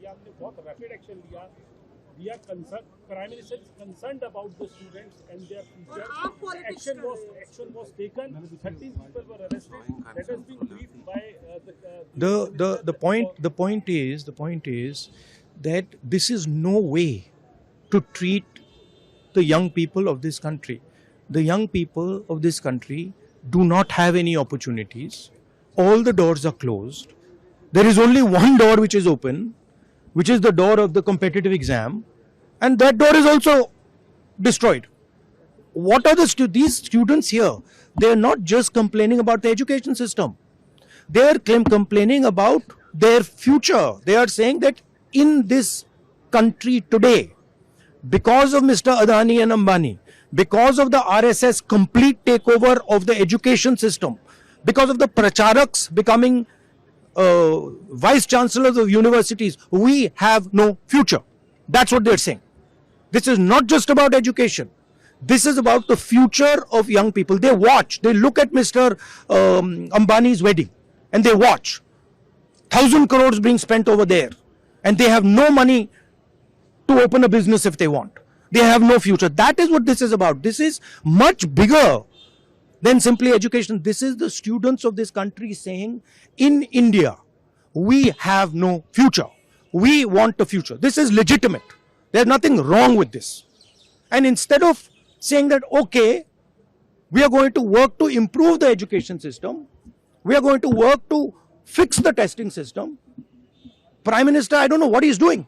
लिया, हमने बहुत रैपिड एक्शन लिया. We are concerned. Prime Minister is concerned about the students and their future. Action was taken. 13 people were arrested. That has been briefed by The point is that this is no way to treat the young people of this country. The young people of this country do not have any opportunities. All the doors are closed. There is only one door which is open, which is the door of the competitive exam, and that door is also destroyed. What are these students here? They are not just complaining about the education system. They are complaining about their future. They are saying that in this country today, because of Mr. Adani and Ambani, because of the RSS complete takeover of the education system, because of the pracharaks becoming vice chancellors of universities, we have no future. That's what they're saying. This is not just about education. This is about the future of young people. They watch, they look at Mr. Ambani's wedding and they watch 1,000 crores being spent over there, and they have no money to open a business if they want. They have no future. That is what this is about. This is much bigger than simply education. This is the students of this country saying, in India, we have no future. We want a future. This is legitimate. There's nothing wrong with this. And instead of saying that, okay, we are going to work to improve the education system, we are going to work to fix the testing system, Prime Minister, I don't know what he's doing.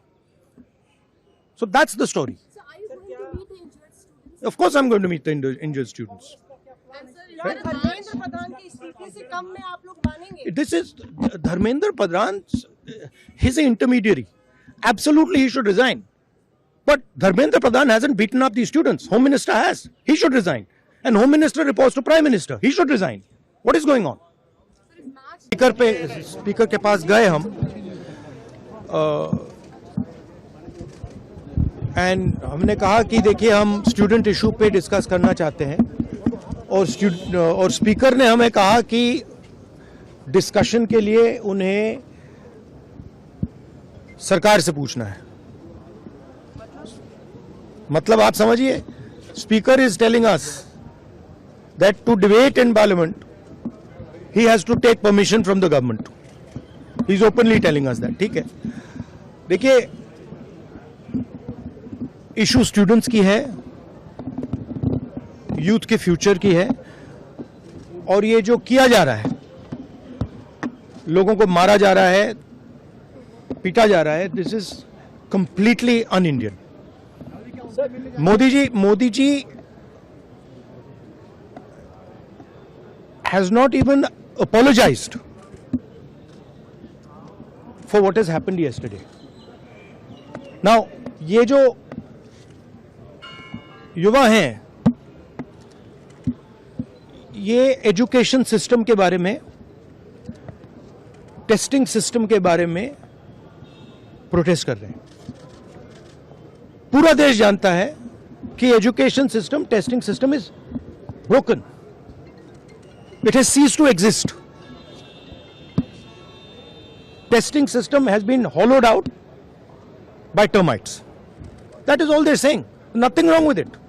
So that's the story. So are you going to meet the injured students? Of course I'm going to meet the injured students. Dharmendra Pradhan के इस्तीफे से कम में आप लोग मानेंगे? This is Dharmendra Pradhan, he's an intermediary. Absolutely he should resign. But Dharmendra Pradhan hasn't beaten up these students. Home Minister has. He should resign. And Home Minister reports to Prime Minister. He should resign. What is going on? Speaker के पास गए हम and हमने कहा कि देखिए हम student issue पे discuss करना चाहते हैं, और स्पीकर ने हमें कहा कि डिस्कशन के लिए उन्हें सरकार से पूछना है. मतलब आप समझिए, speaker is telling us that to debate in parliament he has to take permission from the government. He is openly telling us that. ठीक है, देखिए इशू स्टूडेंट्स की है, यूथ के फ्यूचर की है, और ये जो किया जा रहा है, लोगों को मारा जा रहा है, पीटा जा रहा है, this is completely un Indian. Modi ji has not even apologized for what has happened yesterday. Now, ये जो युवा हैं, ये एजुकेशन सिस्टम के बारे में, टेस्टिंग सिस्टम के बारे में प्रोटेस्ट कर रहे हैं. पूरा देश जानता है कि education system, testing system is broken. It has ceased to exist. Testing system has been hollowed out by termites. That is all they're saying. Nothing wrong with it.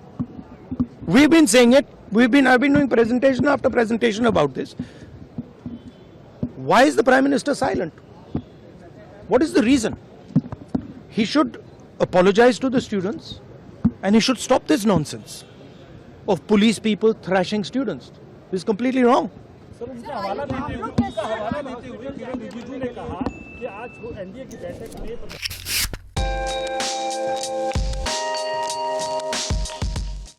We've been saying it. I've been doing presentation after presentation about this. Why is the Prime Minister silent? What is the reason? He should apologize to the students, and he should stop this nonsense of police people thrashing students. This is completely wrong. Sir, उनका हवाला देते हुए किरण रिजिजू ने कहा कि आज NDA की बैठक में